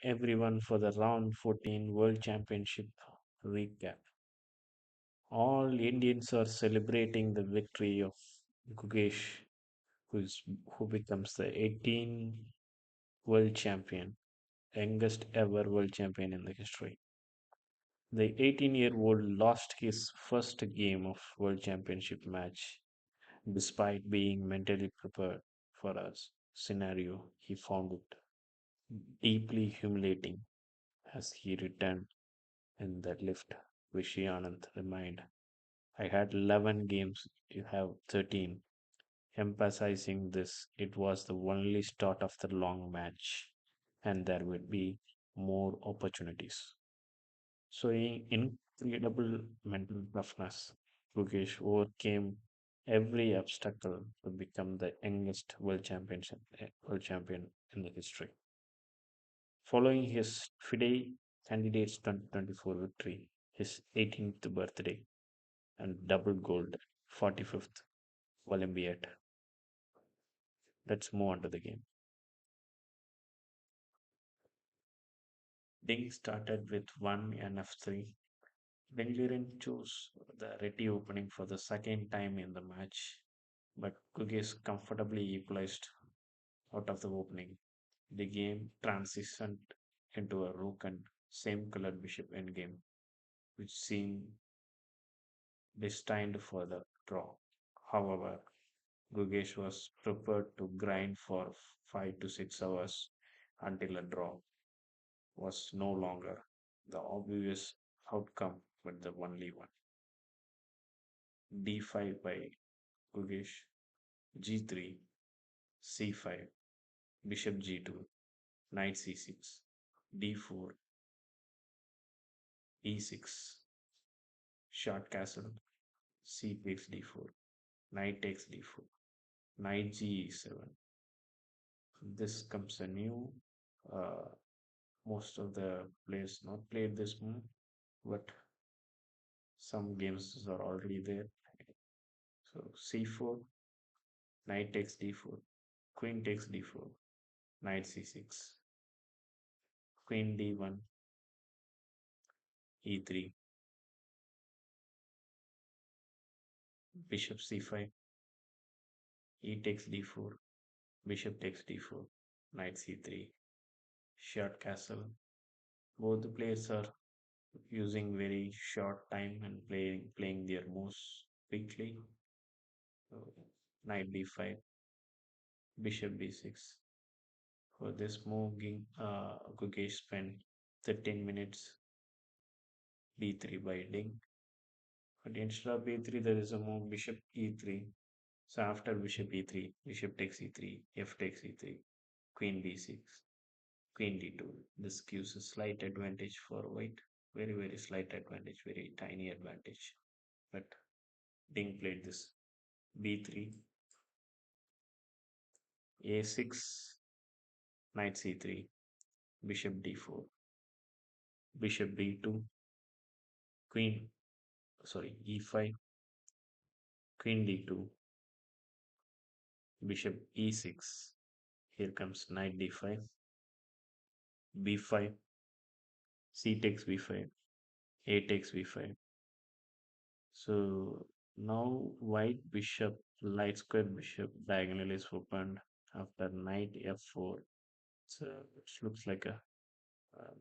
everyone for the round 14 World Championship recap. All Indians are celebrating the victory of Gukesh, who becomes the 18 world champion, youngest ever world champion in the history. The 18-year-old lost his first game of world championship match despite being mentally prepared for a scenario. He found it deeply humiliating as he returned in the lift. Vishy Anand reminded, I had 11 games, you have 13. Emphasizing this, it was the only start of the long match, and there would be more opportunities. So, in incredible mental toughness, Gukesh overcame every obstacle to become the youngest world champion in the history. Following his FIDE candidates 2024 victory, his 18th birthday, and double gold 45th Olympiad. Let's move on to the game. Ding started with one NF3. Ding Liren chose the ready opening for the second time in the match, but Cookies comfortably equalized out of the opening. The game transitioned into a rook and same colored bishop endgame, which seemed destined for the draw. However, Gugesh was prepared to grind for 5 to 6 hours until a draw was no longer the obvious outcome but the only one. D5 by Gugesh, G3, C5, Bishop G2, Knight C6, D4, E6, short castle, C takes D4, Knight takes D4, Knight G7. This comes a new. Uh, most of the players not played this move, but some games are already there. So C4, Knight takes D4, Queen takes D4, Knight C6, Queen D1, E3, Bishop C5, E takes D4, Bishop takes D4, Knight C3, short castle. Both the players are using very short time and playing their moves quickly. So, Knight D5, Bishop B6. For this move, Gukesh spent 13 minutes B3 by Ding. But instead of B3, there is a move Bishop E3. So after Bishop E3, Bishop takes E3, F takes E3, Queen B6, Queen D2. This gives a slight advantage for white. Very, very slight advantage, very tiny advantage. But Ding played this B3, A6, Knight C3, Bishop D4, Bishop B2, Queen, sorry, E5, Queen D2, Bishop E6. Here comes Knight D5, B5, C takes B5, A takes B5. So now white bishop, light square bishop diagonal is opened after knight f4. So it looks like a uh,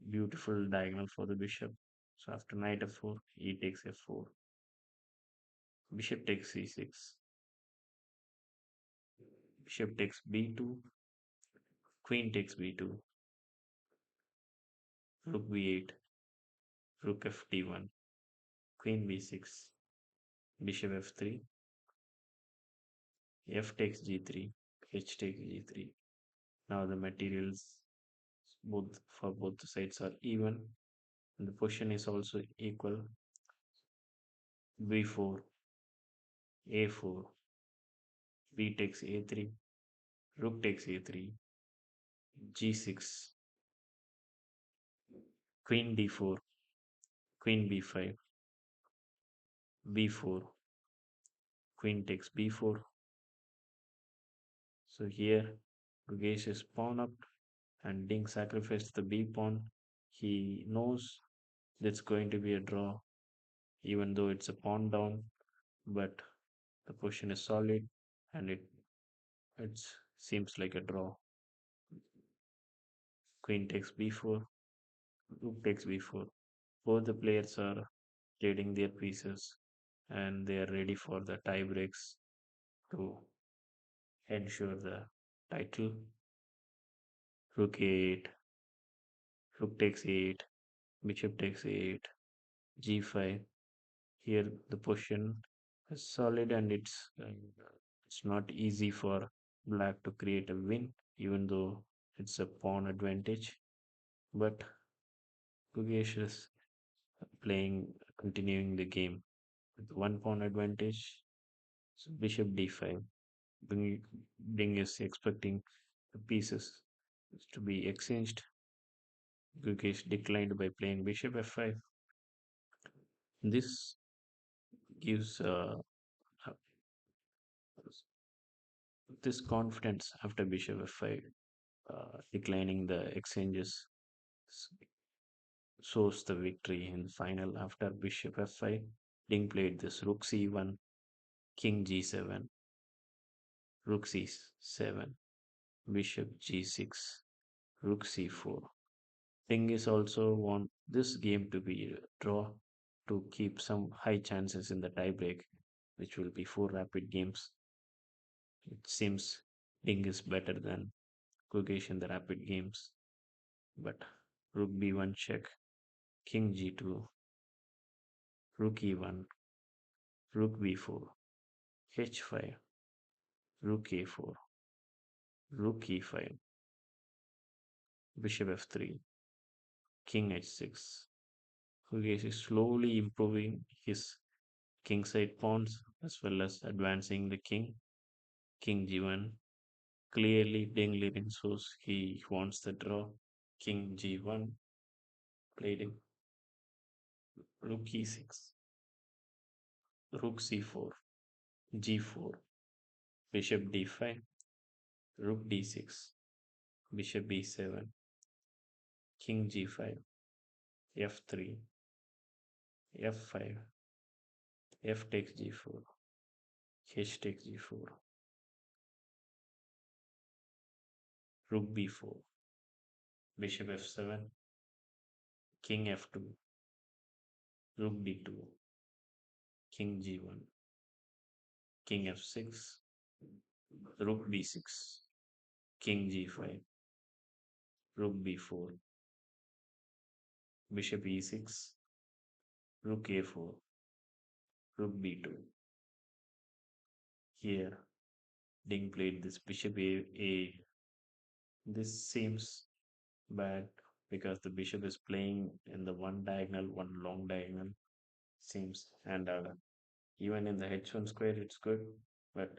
beautiful diagonal for the bishop. So after knight f4, e takes f4, bishop takes c6, bishop takes b2, queen takes b2, rook b8, rook fd1, queen b6, bishop f3, f takes g3, h takes g3. Now the materials both for both the sides are even and the position is also equal. b4, a4, b takes a3, rook takes a3, g6, queen d4, queen b5, b4, queen takes b4. So here Gugesh is pawn up, and Ding sacrificed the B pawn. He knows it's going to be a draw, even though it's a pawn down, but the position is solid and it seems like a draw. Queen takes b4, rook takes b4. Both the players are trading their pieces and they are ready for the tie breaks to ensure the title. Rook 8, rook takes 8, bishop takes 8, g5. Here the position is solid and it's not easy for black to create a win, even though it's a pawn advantage. But Gukesh is playing, continuing the game with one pawn advantage. So bishop d5. Ding, Ding is expecting the pieces to be exchanged. Gukesh declined by playing bishop f5. This gives uh, this confidence after bishop f5, declining the exchanges shows the victory in the final. After bishop f5, Ding played this rook c1, king g7, rook c7, bishop g6, rook c4. Ding is also want this game to be a draw to keep some high chances in the tiebreak, which will be four rapid games. It seems Ding is better than Gukesh in the rapid games, but rook b1 check, king g2, rook e1, rook b4, h5, rook a4, rook e5, bishop f3, king h6. Gukesh is slowly improving his kingside pawns as well as advancing the king, king g1. Clearly, Ding Liren shows he wants the draw. King g1, played in rook e6, rook c4, g4, bishop d5, rook d6, bishop b7, king g5, f3, f5, f takes g4, h takes g4, rook b4, bishop f7, king f2, rook d2, king g1, king f6, rook b6, king g5, rook b4, bishop e6, rook a4, rook b2. Here, Ding played this bishop a. This seems bad because the bishop is playing in the one diagonal, one long diagonal. Seems and even in the h1 square, it's good, but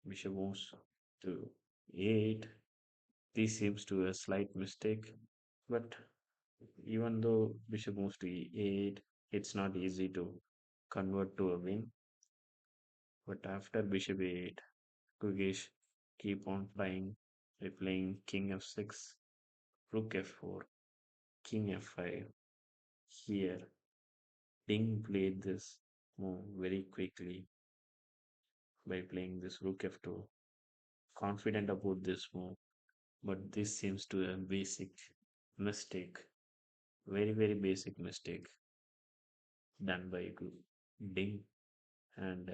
bishop moves to a8. This seems to a slight mistake, but even though bishop moves to e8, it's not easy to convert to a win. But after bishop a8, Gugesh keep on trying by playing king f6, rook f4, king f5. Here, Ding played this move very quickly by playing this rook f2. Confident about this move, but this seems to a basic mistake, very basic mistake done by Ding. And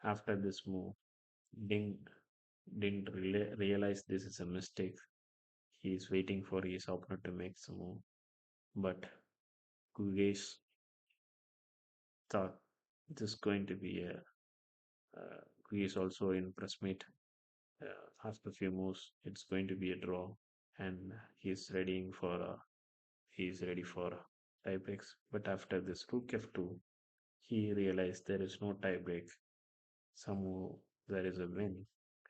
after this move, Ding didn't realize this is a mistake. He is waiting for his opponent to make some move, but Gugesh thought this is going to be a. He is also in press meet. After a few moves, it's going to be a draw, and he's ready for tie breaks. But after this rook f2, he realized there is no tie break. Somehow there is a win,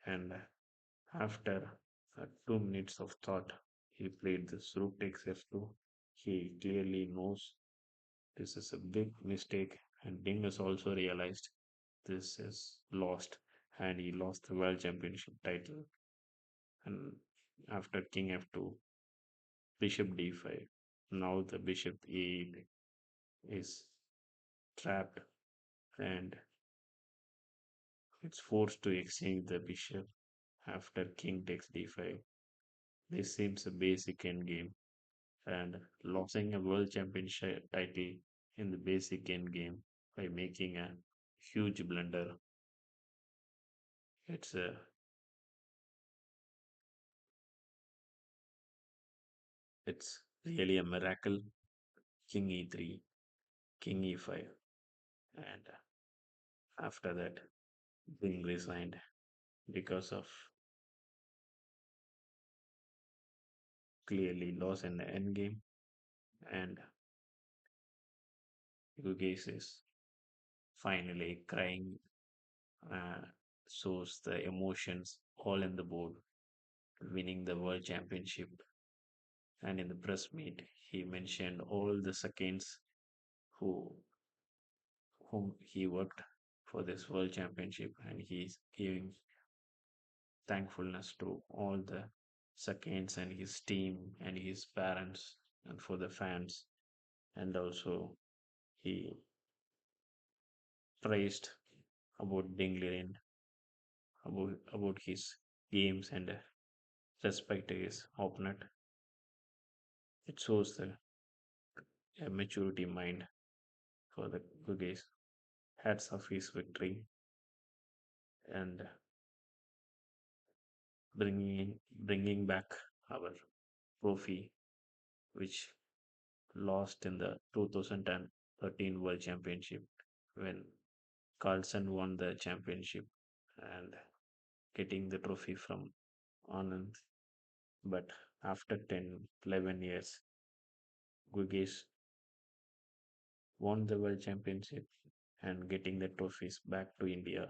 and after 2 minutes of thought, he played this rook takes f2. He clearly knows this is a big mistake, and Ding has also realized this is lost and he lost the world championship title. And after king f2, bishop d5. Now the bishop e8 is trapped and it's forced to exchange the bishop after king takes d5. This seems a basic endgame, and losing a world championship title in the basic endgame by making a huge blunder. It's a it's really a miracle. King e3, king e5, and after that, Ding resigned because of clearly loss in the endgame, and Gukesh is finally crying, uh, shows the emotions all in the board, winning the world championship. And in the press meet, he mentioned all the seconds who whom he worked for this world championship, and he's giving thankfulness to all the seconds and his team and his parents and for the fans. And also he praised about Ding Liren, about his games and respect his opponent. It shows the maturity mind for the Gugesh. Hats off his victory and bringing back our trophy, which lost in the 2013 World Championship when Carlsen won the championship and getting the trophy from Anand. But after 10, 11 years, Gugesh won the World Championship and getting the trophies back to India.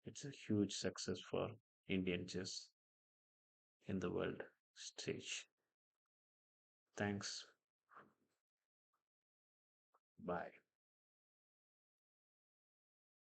It's a huge success for Indian chess in the world stage. Thanks. Bye.